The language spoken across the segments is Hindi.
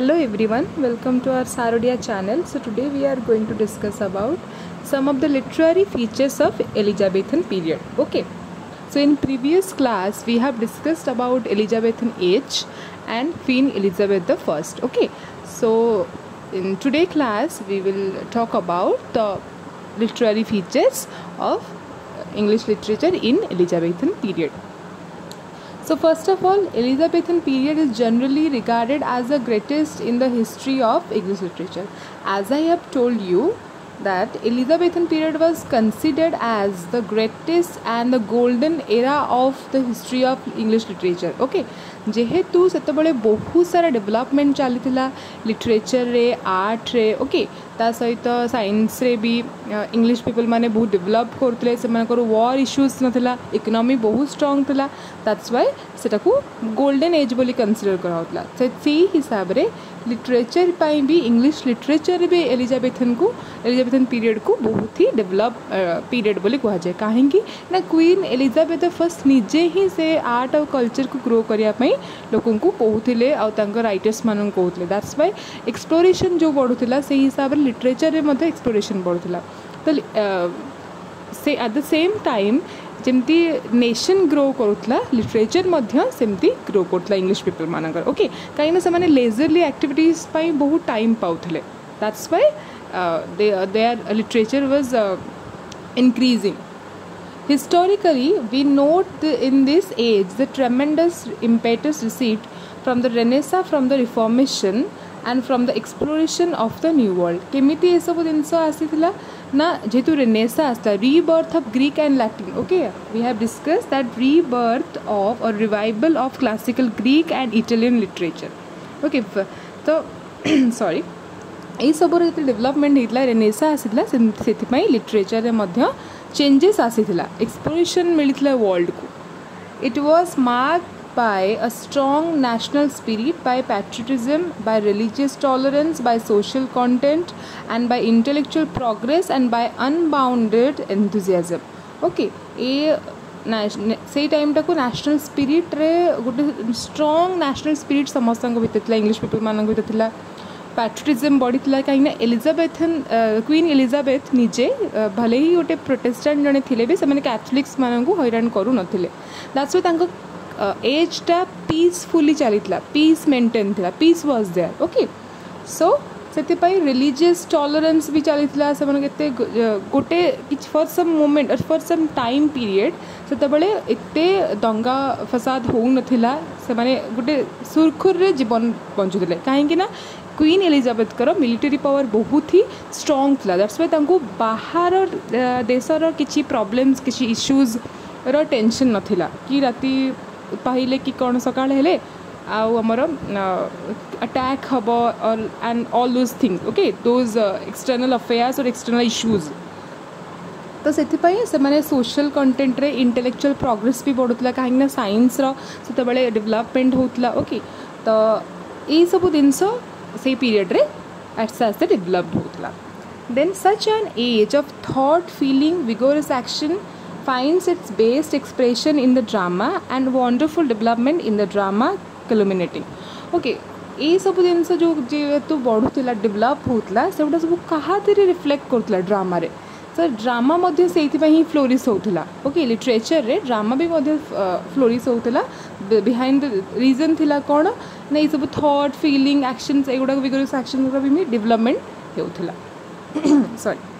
Hello everyone, welcome to our Sarodia channel. So today we are going to discuss about some of the literary features of Elizabethan period. Okay, so in previous class we have discussed about Elizabethan age and Queen Elizabeth the First. Okay, so in today class we will talk about the literary features of English literature in Elizabethan period. So first of all, Elizabethan period is generally regarded as the greatest in the history of English literature. As I have told you that Elizabethan period was considered as the greatest and the golden era of the history of English literature. Okay, जेहेतु सेतबले बहुत सारा डेवलपमेंट चलीथिला लिटरेचर रे आर्ट रे ओके ता सहित साइंस रे भी इंग्लिश पीपल माने बहुत डेवलप करथिले सेमानकर वॉर इश्यूज नथिला इकोनॉमी बहुत स्ट्रांग थिला दैट्स व्हाई सेटाकू गोल्डन एज बोली कंसीडर करा होतला से हिसाब रे लिटरेचर पाई भी इंग्लिश लिटरेचर भी एलिजाबेथन पीरियड को बहुत ही डेवलप पीरियड बोली कहा जाए कहीं ना क्वीन एलिजाबेथ फर्स्ट निजे ही से आर्ट और कल्चर को ग्रो करने लोक को कहते आर राइटर्स मान कहते दैट्स वाई एक्सप्लोरेशन जो बढ़ुला से हिसाब से लिटरेचर में एक्सप्लोरेशन बढ़ुला तो से एट द सेम टाइम जमती नेशन ग्रो करूला लिटरेचर सेमती ग्रो करूला इंग्लिश पीपल मानकर ओके कहीं से लेजरली एक्टिविटीज बहुत टाइम पाउले that's why their literature was increasing. Historically, we note in this age the tremendous impetus received from the Renaissance, from the Reformation and from the exploration of the New World. केमिति ये सब जिनस आसीथिला ना जेतु Renaissance था rebirth of Greek and Latin. Okay, we have discussed that rebirth of or revival of classical Greek and Italian literature. Okay, तो sorry यही सब डेवलपमेंट होता रेनेसा आसीला से लिटरेचर में चेंजेस आसीला एक्सप्लोरेशन मिलता वर्ल्ड को it was marked by a strong national spirit by patriotism by religious tolerance by social content and by intellectual progress and by unbounded enthusiasm okay ये से टाइम टाक नेशनल स्पिरिट रे गोटे स्ट्रॉन्ग नेशनल स्पिरिट समस्त भीतर इंग्लिश पीपल मान भीतर पैट्रियटिज्म बढ़ी कहीं एलिजाबेथन क्वीन एलिजाबेथ निजे भले ही गोटे प्रोटेस्टांट जड़े थे भी से कैथोलिक्स मान हैरान करूँ दैट्स वाई एजटा पीसफुली चलीला पीस मेंटेन था peace was there okay so से रिलीजियस टॉलरेंस भी चलीला से गोटे for some moment for some time period से एते दंगा फसाद हो नथिला से गोटे सुरखुर जीवन बंचुले कहीं क्वीन एलिजाबेथ कर मिलिटरी पावर बहुत ही स्ट्रॉन्ग था दैट्स वाई बाहर देशर किसी प्रॉब्लम्स किसी इश्यूज रो टेंशन नथिला कि राति पाहिले कि कौन सकाळ हेले आमर अटैक हम और and all those things okay those external affairs और एक्सटर्नल इश्यूज तो से सोशल कंटेंट रे इंटेलेक्चुअल प्रोग्रेस भी बढ़ुला कहीं साइंस से डेवलपमेंट होता ओके तो ये सब जिनस से पीरियड रे आस्ते आस्ते डेवलप्ड होता then such an age of thought feeling vigorous action finds its best expression in the drama and wonderful development in the drama culminating okay ये सब जिनस जो जेतु बढ़ुला डेवलप होता से सब क्या रिफ्लेक्ट करूला ड्रामा रे सर ड्रामा से फ्लोरिश होता ओके लिटरेचर रे ड्रामा भी फ्लोरिश होता बिहाइंड द रीजन थिला कौन ना ये सब थॉट फीलिंग एक्शंस एगुड़ा विगोरस एक्शन भी डेवलपमेंट होता sorry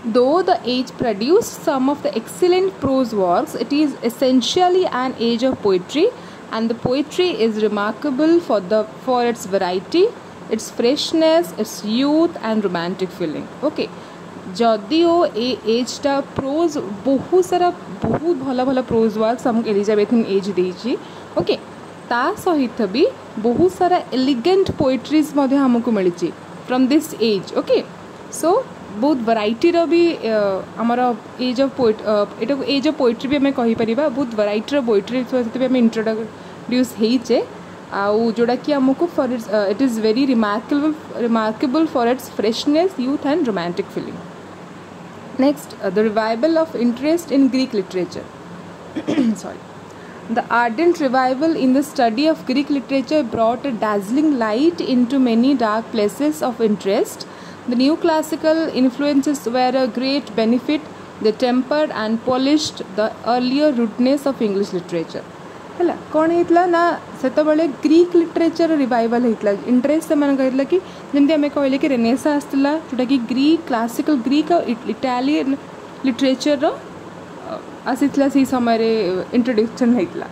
Though the age produced some of the excellent prose works, it is essentially an age of poetry, and the poetry is remarkable for its variety, its freshness, its youth and romantic feeling. Okay, जदिओ ए एजटा प्रोज बहुत सारा बहुत भल भल प्रोज वर्क्स हमको एलिजाबेथन एज देछि ओके ता सहित भी बहुत सारा एलिगेंट पोएट्रीज हमको मिली from this age okay so बहुत वैरायटी भी आमर एज ऑफ पोएट एटा एज ऑफ पोएट्री भी आम कहीपर बहुत वैरायटी पोएट्री से आम इंट्रोड्यूस होचे आउ जोड़ा कि आमको for it is very remarkable for its freshness youth and romantic feeling next the revival of interest in Greek literature sorry The ardent revival in the study of Greek literature brought a dazzling light into many dark places of interest. The new classical influences were a great benefit. They tempered and polished the earlier rudeness of English literature. है कौन होता ना से ग्रीक लिटरेचर रिवाइवल होता इंटरेस्ट से कहला कि जमी आम कहले कि रेनेसा आसला जोटा कि ग्रीक क्लासिकल ग्रीक और इटालियन लिटरेचर आसी से समय इंट्रोडक्शन होता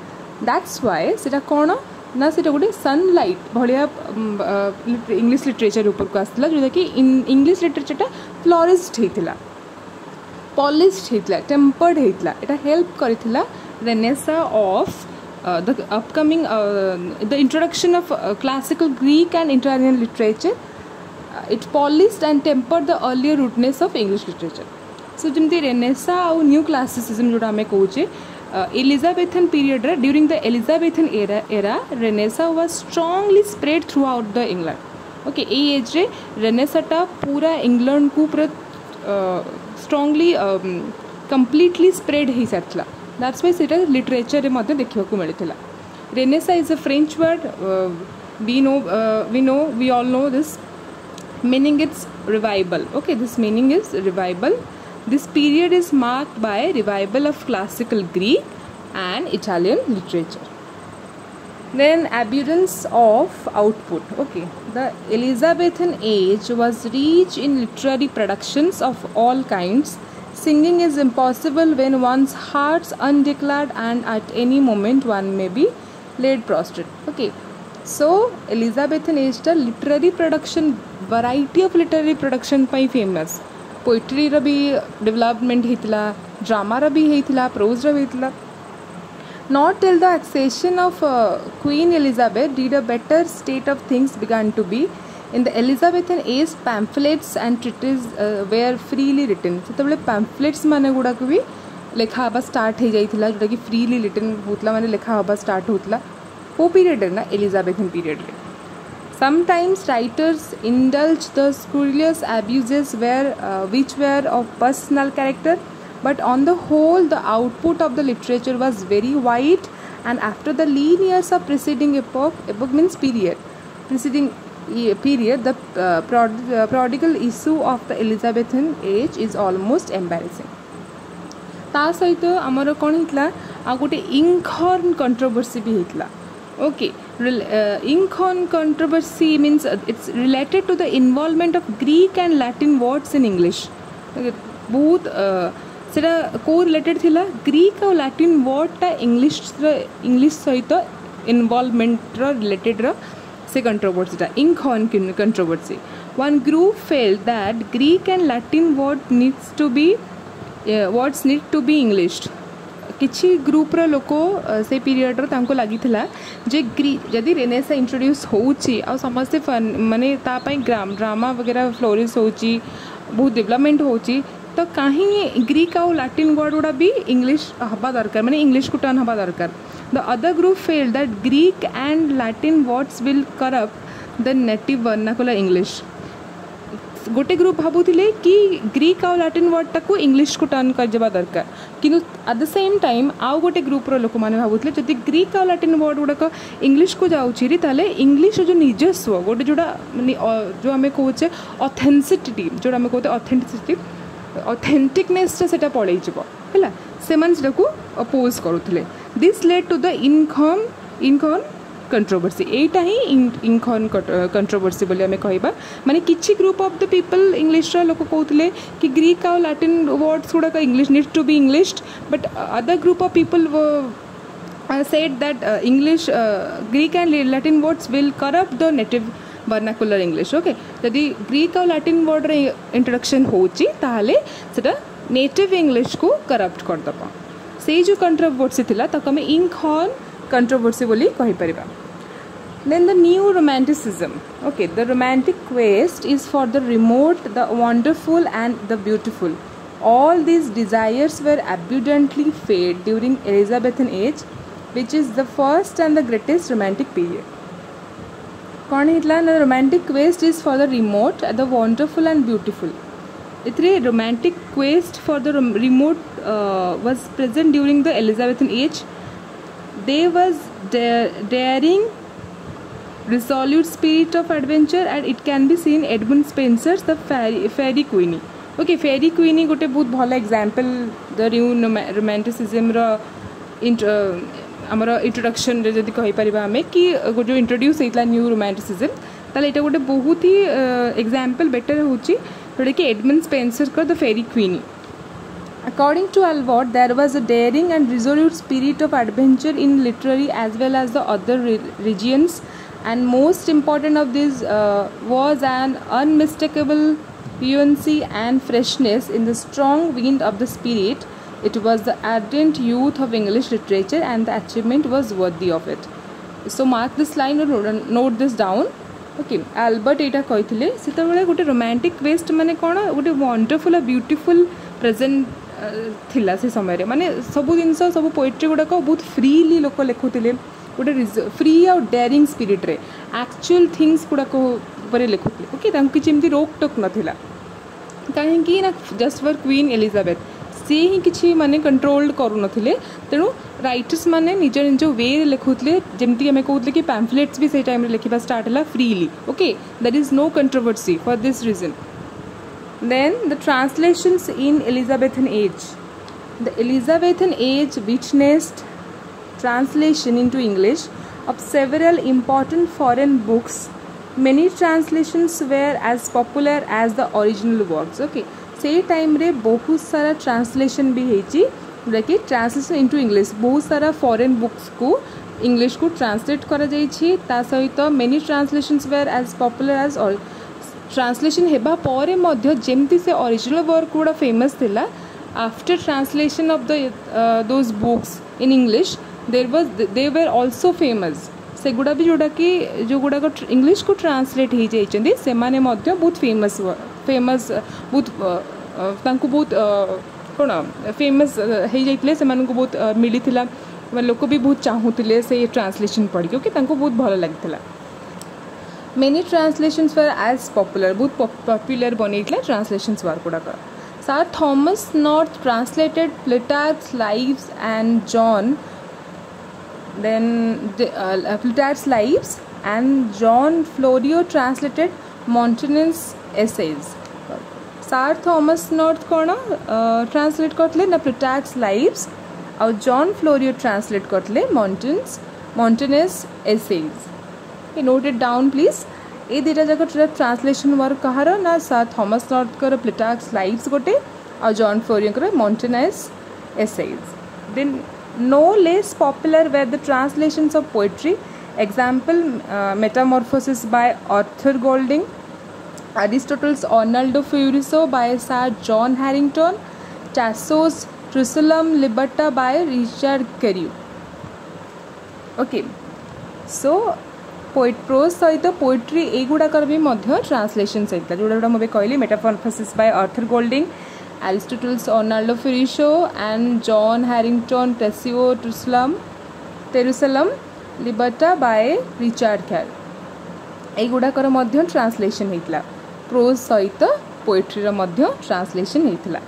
दैट्स वाई से कौन ना से गोटे सनलाइट भाया इंग्लिश लिटरेचर ऊपर को आसला जोटा कि इंग्लिश लिटरेचरटा फ्लोरिश्ड होता पॉलिश्ड होता टेम्पर्ड होता यहाँ हेल्प करथिला renaissance of the upcoming the introduction of classical Greek and Italian literature. It polished and tempered the earlier rudeness of English literature. So जमती रेनेसा और न्यू क्लासिसिज्म जोड़ा आम कहे Elizabethan period during the Elizabethan era renaissance was strongly spread throughout the England okay ए एज रे रेनेसाटा पूरा इंग्लैंड को पूरा स्ट्रांगली कंप्लीटली स्प्रेड हो सारी दैट्स वाई से लिटरेचर में देखा मिलता renaissance is a French word we all know this meaning it's revival okay this meaning is revival this period is marked by revival of classical Greek and Italian literature then abundance of output okay the Elizabethan age was rich in literary productions of all kinds singing is impossible when one's heart's undeclared and at any moment one may be laid prostrate okay so Elizabethan age टा literary production variety of literary production pi famous poetry रा भी development होता drama रा भी होता prose रा भी होता not till the accession of Queen Elizabeth did a better state of things began to be in the Elizabethan age pamphlets and treatises were freely written सेतबले pamphlets माने गुड़ा को भी लेखा हवा start हो जाइथिला जोटा कि freely written होतला माने लेखा हवा start होतला वो पीरियड है ना एलिजाबेथन पीरियड रे sometimes writers indulge the scurrilous abuses which were of personal character but on the whole the output of the literature was very wide and after the lean years of preceding epoch means preceding period the prodigal issue of the Elizabethan age is almost embarrassing ता सहित आमर कौन होता आ गोटे इंकहॉर्न कंट्रोवर्सी भी होता okay Inkhorn controversy means it's related to the involvement of Greek and Latin words in English बहुत सेटा को रिलेटेड थिला ग्रीक और लैटिन वर्ड टा इंग्लिश सहित इन्वॉल्वमेंट रिलेटेड से कंट्रोवर्सी टा Inkhorn controversy one group felt that Greek and Latin words need to be Englished किछि ग्रुप रो लोक से पीरियड रो तांको लागि थिला जे जदि रेनेसा इंट्रोड्यूस होउची आ समस्त माने ता पई ड्रामा वगैरह फ्लोरिश होउची बहुत डेवलपमेंट होउची तो काहे ग्रीक और लैटिन वर्ड गुडा भी इंग्लिश हबा दरकार माने इंग्लिश को टर्न हबा दरकार the other group fail that Greek and Latin words will corrupt the native vernacular English गोटे ग्रुप भावुले कि ग्रीक और लैटिन वर्ड टाक इंग्लिश को टर्न कर जबा दरकार किंतु एट द सेम टाइम आउ गोटे ग्रुप रो लोक माने भावुले जदि ग्रीक और लैटिन वर्ड गुड़ाक इंग्लिश को जाऊँगी ताले इंग्लिश जो निजस्व गोटे जोड़ा जो आम कहे ऑथेंटिसिटी जोड़ा आम कहते ऑथेंटिसिटी ऑथेंटिकनेस से पड़े है से अपोज करुले this led to the inkhorn controversy एटा ही Inkhorn कंट्रोवर्सी बोली आमे कहबा माने किछि group of the people English रा लोक कहउतले कि ग्रीक और लैटिन वर्ड्स गुडा का English needs to be Englished but other group of people said that English Greek and Latin words will corrupt the native vernacular English okay जदि ग्रीक और लैटिन वर्ड रे इंट्रोडक्शन होची ताहाले सेटा नेटिव इंग्लिश को करप्ट कर दबा से जो कंट्रोवर्सी थिला ताको हम Inkhorn controversy बोली कहि परिबा then the new romanticism okay the romantic quest is for the remote the wonderful and the beautiful all these desires were abundantly fed during Elizabethan age which is the first and the greatest romantic period कौन हितला the romantic quest is for the remote the wonderful and beautiful इतरे romantic quest for the remote was present during the Elizabethan age They was daring, resolute spirit of adventure, and it can be seen Edmund Spencer's The Fairy Queen. Okay, Fairy Queen गोटे बहुत भल एग्जांपल द न्यू रोमांटिसिज्म रो आमर इंट्रोडक्शन रे जदि कहि परिबा हमें कि जो इंट्रोड्यूस होइतला न्यू रोमांटिसिज्म ताले एटा गोटे बहुत ही एग्जांपल बेटर होची जोटा कि एडमंड स्पेंसर का the Faerie Queene. According to Albert, there was a daring and resolute spirit of adventure in literary as well as the other regions, and most important of this was an unmistakable buoyancy and freshness in the strong wind of the spirit. It was the ardent youth of English literature, and the achievement was worthy of it. So mark this line or note this down. Okay, Albert एटा कहिथिले सेतबेले गोटे रोमांटिक वेस्ट माने कोन गोटे वंडरफुल और ब्यूटीफुल प्रेजेंट थिला से समय रे माने सब जिनस सब पोएट्री गुडा को बहुत फ्रीली लोक लिखुथिले गोटे फ्री और डेयरिंग स्पिरिट रे एक्चुअल थिंग्स गुडा को ऊपर लिखुथिले. ओके, तांकी चिमती रोक टोक नथिला कहीं ना जस्ट फॉर क्वीन एलिजाबेथ सी ही किसी माने कंट्रोल करू नथिले. तेणु राइटर्स माने निज निज वे लिखुले जमती आम कहते कि पैम्फलेट्स भी से टाइम लिखा स्टार्ट है freely. Okay, that is no controversy for this reason. Then the translations in Elizabethan age. The Elizabethan age witnessed translation into English of several important foreign books. Many translations were as popular as the original works. Okay, से टाइम रे बहुत सारा ट्रांसलेशन भी होती कि ट्रांसलेशन इनटू इंग्लिश बहुत सारा फॉरेन बुक्स को इंग्लिश को ट्रांसलेट करा जाइछि. ता सहित many translations were as popular as translation हेबा परे मध्य जेमती से ओरिजिनल वर्क गुड़ा फेमस थिला. After translation of those books in English they were also famous. से गुड़ा भी जोड़ा कि जो गुड़ा को इंग्लिश को ट्रांसलेट हो जाइछन्ती से माने मध्य बहुत फेमस बहुत तांको बहुत कोन फेमस हो जाइतले से मानको बहुत मिलिथिला लोक भी बहुत चाहूतिले से ट्रांसलेशन पढ़ी क्योंकि तांको बहुत भल लागथिला. Many translations were as popular बहुत पॉपुलर बनेइतला ट्रांसलेशंस वर्क गुड़ा का. Sir Thomas North translated Plutarch's Lives and John Plutarch's Lives, and John Florio translated Montanus's Essays. Sir Thomas North कौन ट्रांसलेट करते ना Plutarch's Lives और John Florio translate करते Montanus's Essays. Note it down please. ये दुटा जाक ट्रांसलेशन वर्क कहार ना सर थॉमस नॉर्थ कर Plutarch's Lives गोटे और जॉन फ्लोरियो कर Montanus's Essays. Then no less popular were the translations of poetry. Example, Metamorphoses by Arthur Golding, Aristotle's Arnaldo Furioso by Sir John Harrington, Tasso's Truculum Liberta by Richard Carew. Okay, so prose सहित पोएट्री एगुड़ाकर भी ट्रांसलेशन सहित जोड़ा मुझे कहली Metamorphosis by Arthur Golding, Ariosto's Orlando Furioso and John Harington, Tasso Jerusalem Liberata by Richard Carew एगुड़ाकर ट्रांसलेशन होता प्रोज सहित पोएट्री ट्रांसलेशन होता.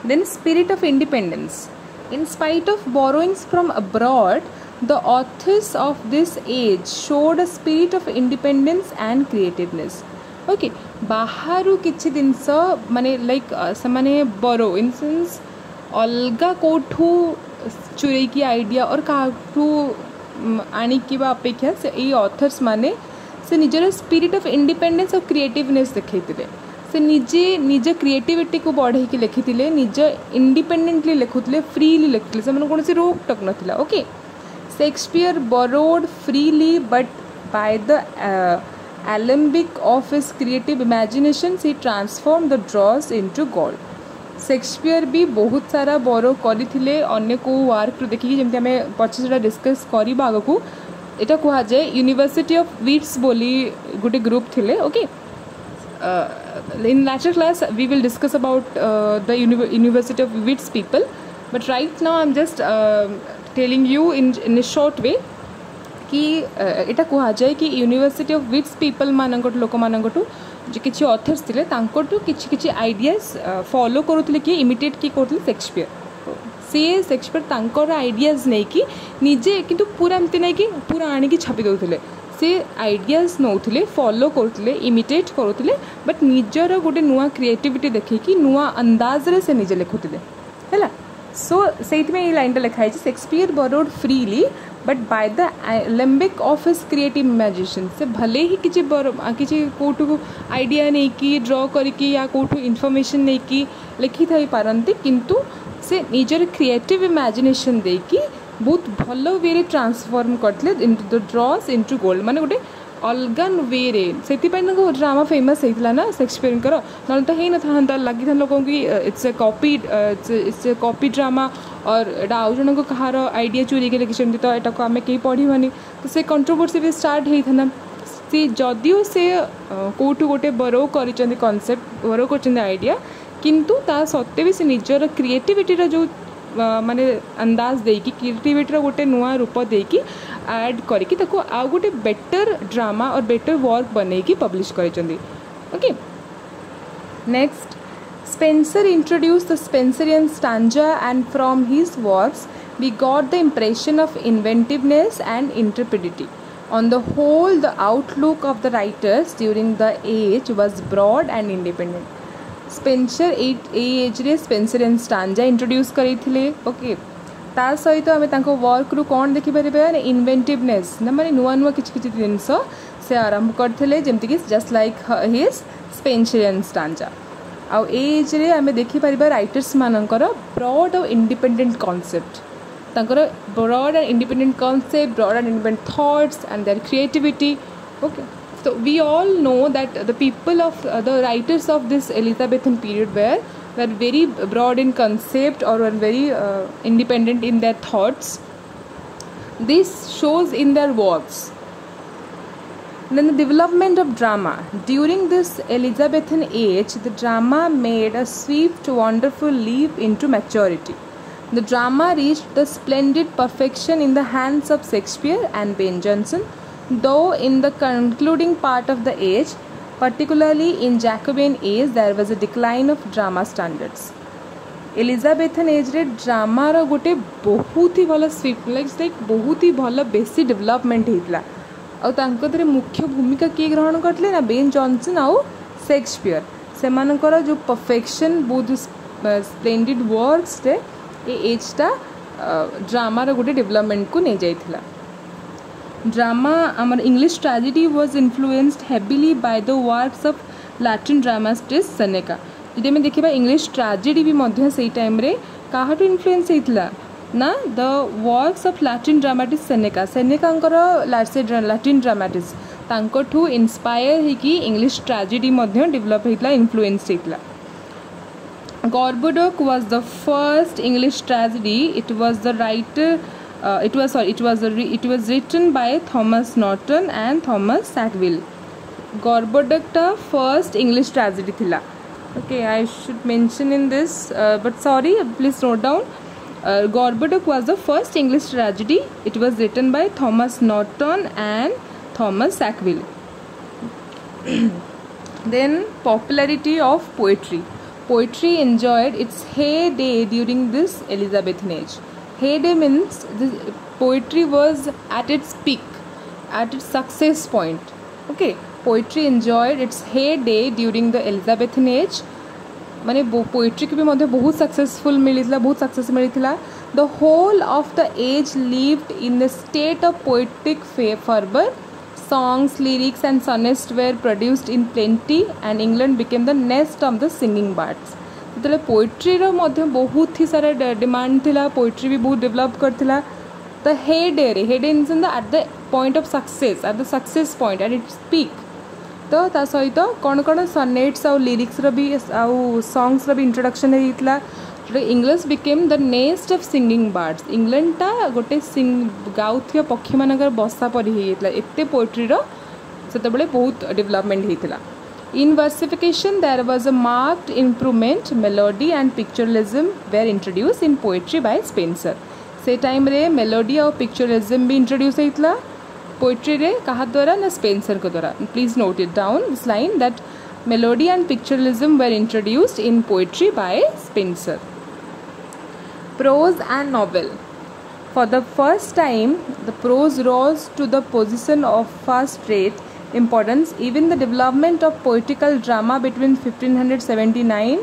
Then spirit of independence. In spite of borrowings from abroad, the authors of this age showed a spirit of independence and creativeness. Okay, Bahru किछि दिनस माने लाइक समाने बरो इन सेंस अलगा कोठू चुरे की आइडिया और काठू आनी की अपेक्षा से ये ऑथर्स माने से निजर स्पिरिट ऑफ इंडिपेंडेंस और क्रिएटिवनेस देखैतिले. से निज क्रिएटिविटी को बढ़ाई के लिखिथिले, निज इंडिपेंडेंटली लिखुथिले, फ्रीली लिखुथिले, से मन कोनसी रोक टक नथिला. Okay, Shakespeare borrowed freely, but by the alembic of his creative imagination, he transformed the dross into gold. Shakespeare भी बहुत सारा बोरो करथिले अन्य को वर्क रो देखि जेमते हमें पछिसटा डिस्कस करिबा आगकू. एटा कुहा जाय यूनिवर्सिटी ऑफ विट्स बोली गुटे ग्रुप थिले. Okay, in later class we will discuss about the University of Wits people, but right now I'm just telling you in a short way कि एटा कहा जाए कि यूनिवर्सिटी ऑफ विट्स पीपल मानकटू लोक मानकटू जो किसी ऑथर्स थिले तांकटू किछि किछि आइडियाज फॉलो करूथिले कि इमिटेट कि करथिले शेक्सपियर. सी शेक्सपियर तांकर आइडियाज नहीं कि निजे किंतु पूरा एमती नहीं कि पूरा आनिकी छापी दौले से आइडियाज नौले फॉलो करते इमिटेट करुले बट निजर गोटे नुआ क्रिएटिविटी देखिए नुआ अंदाज रे से निजे लिखुले है सो से लाइन लिखाई Shakespeare borrowed freely but by the Alembic of his creative imagination से भले ही किसी कौटू आइडिया नहीं कि ड्रॉ करके या कौटू इनफॉरमेशन नहीं कि लिखि थाई पारंती किंतु से निजर क्रिएटिव इमेजिनेशन देकी बहुत भल वे रे ट्रांसफॉर्म करते इनटू द ड्रॉस इनटू गोल्ड माने गोटे अलगन वे रे से ड्रामा फेमस होता ना शेक्सपियर ना तो ही ना लगी था लोगों की इट्स ए कॉपी ड्रामा और एटा आउ जन को कहार आइडिया चोरी के लिखिं तो यहाँ को आम कहीं पढ़वानी तो से कंट्रोवर्सी भी स्टार्ट होता सी जदियो से कौटू गोटे बरो कर कनसेप्ट बरो कर आइडिया किंतु ता सत्वे भी से निजर क्रिएटिविटी जो माने अंदाज देकी क्रिएटिविटी गोटे नुआ रूप देकी ऐड करके ताको आउ गोटे बेटर ड्रामा और बेटर वर्क बनैकी पब्लिश करिसेंती okay next Spenser introduced the Spenserian stanza and from his works we got the impression of inventiveness and intrepidity. On the whole, the outlook of the writers during the age was broad and independent. Spenser age रे स्पेंसरियन स्टांजा इंट्रोड्यूस करथिले ओके ता सहित आमे तांको वर्क रु कोन देखि परिबे इन्वेंटिवनेस ना माने नुआ नुआ किछ किछ जिंस से आरंभ करथिले जेमति कि just like his Spenserian stanza आ एज रे आमे देखि परिबे राइटर्स मानकर ब्रॉड और इंडिपेंडेंट कांसेप्ट तांकर broad and independent concept broad and independent thoughts and their creativity okay. So we all know that the people of the writers of this Elizabethan period were very broad in concept or were very independent in their thoughts. This shows in their works. Then the development of drama. During this Elizabethan age, the drama made a swift, wonderful leap into maturity. The drama reached the splendid perfection in the hands of Shakespeare and Ben Jonson. Though in the concluding part of the age, particularly in Jacobean age, there was a decline of drama standards. Elizabethan age रे ड्रामा रो गोटे बहुत ही भल स्विफ्ट लाइक बहुत ही भल बेसी डेवलपमेंट होता और तांको मुख्य भूमिका किए ग्रहण करते ना बेन जॉनसन आउ शेक्सपियर से मानकर जो परफेक्शन बहुत स्प्लेंडिड वर्क्स रे ए एजटा ड्रामा रो गोटे डेवलपमेंट को नहीं जाइथिला. Drama, our English tragedy was influenced heavily by the works of Latin dramatist Seneca. जदि आम देखा इंग्लिश ट्राजेडी भी मध्य से टाइम रे काहाटू इन्फ्लुएंस होता ना the works of Latin dramatist Seneca सेनेकांकर लैटिन ड्रामाटिस्ट तांकठू इंस्पायर होगी इंग्लिश ट्राजेडी मध्य डेवलप होता इन्फ्लुएंस होता. Gorboduc was the first English tragedy. It was written by Thomas Norton and Thomas Sackville. Gorboduc ta first English tragedy thila. Okay, I should mention in this, but sorry, please note down. Gorboduc was the first English tragedy. It was written by Thomas Norton and Thomas Sackville. Then popularity of poetry. Poetry enjoyed its heyday during this Elizabethan age. Heyday means the poetry was at its peak, at its success point. Okay, poetry enjoyed its heyday during the Elizabethan age. माने पोएट्री की भी मध्य बहुत सक्सेसफुल मिलता बहुत सक्सेस मिलता. The whole of the age lived in a state of poetic fervor. Songs, lyrics and sonnets were produced in plenty and England became the nest of the singing birds. तो पोएट्री रो मध्य बहुत ही सारा डिमांड थिला पोएट्री भी बहुत डेवलप करथिला. The heyday in the at the point of success at the success point at its peak. तो ता सहित कौन कौन सनेट्स आउ लिरिक्स रो भी आउ सॉन्ग्स रो भी इंट्रोडक्शन होइतला. English became the nest of singing birds. England टा गोटे गाउथिया पक्षी मानकर बसा परि होइतला एते पोएट्री रो सेतबेले बहुत development होइतला. In versification, there was a marked improvement. Melody and pictorialism were introduced in poetry by Spenser. से टाइम रे मेलोडी और पिक्चरिज्म भी इंट्रोड्यूस होता पोएट्री रे कहा द्वारा ना स्पेंसर को द्वारा. Please note it down this line that melody and picturism were introduced in poetry by Spenser. Prose and novel. For the first time, the prose rose to the position of first-rate importance. Even the development of poetical drama between 1579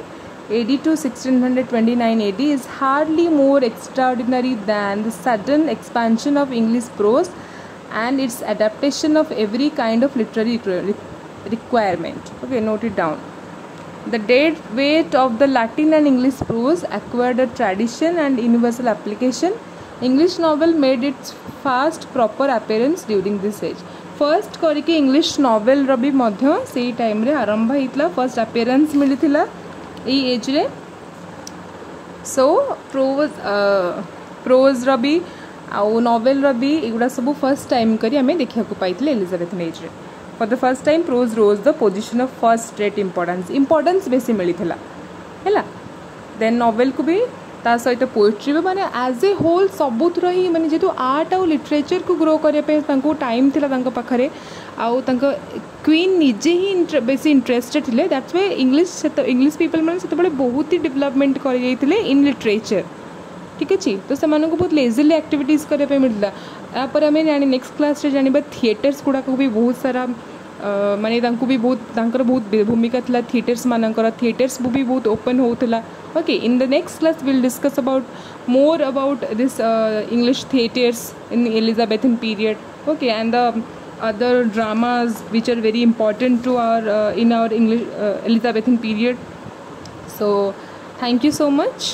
AD to 1629 AD is hardly more extraordinary than the sudden expansion of English prose and its adaptation of every kind of literary requirement. Okay, note it down. The dead weight of the Latin and English prose acquired a tradition and universal application. English novel made its first proper appearance during this age. First करके English novel रबी मध्य से टाइम रे आरंभ हितला first appearance मिलिथिला ए एज रे. So prose रबी आउ novel रबी एगुड़ा सब first time करी हमें देखिया को पाइथिले एलिजाबेथन एज रे. For the first time prose rose the position of first rate importance बेसी मिलिथिला हैला. Then novel को भी ता सहित पोएट्री भी माने एज ए होल सबुथर ही माने जेतु आर्ट आउ लिटरेचर को ग्रो करने पे तांको टाइम थिला तांको पाखरे आउ तांको क्वीन निजे ही बेसी इंटरेस्टेड थिले. दैट्स व्हाई इंग्लिश पीपल माने सेते बळे बहुत ही डेवलपमेंट कर जाइथिले इन लिटरेचर. ठीक अछि. तो से मानको बहुत लेजरली एक्टिविटीज करे पे मिलला. या पर हमें जानि नेक्स्ट क्लास रे जानिबा थिएटर्स गुडा को भी बहुत सारा माने तांको भी बहुत भूमिका थिला. थिएटर्स मानकर थिएटर्स भी बहुत open होउतला. Okay, in the next class we'll discuss more about this English theatres in the Elizabethan period. Okay, and the other dramas which are very important to our in our English Elizabethan period. So thank you so much.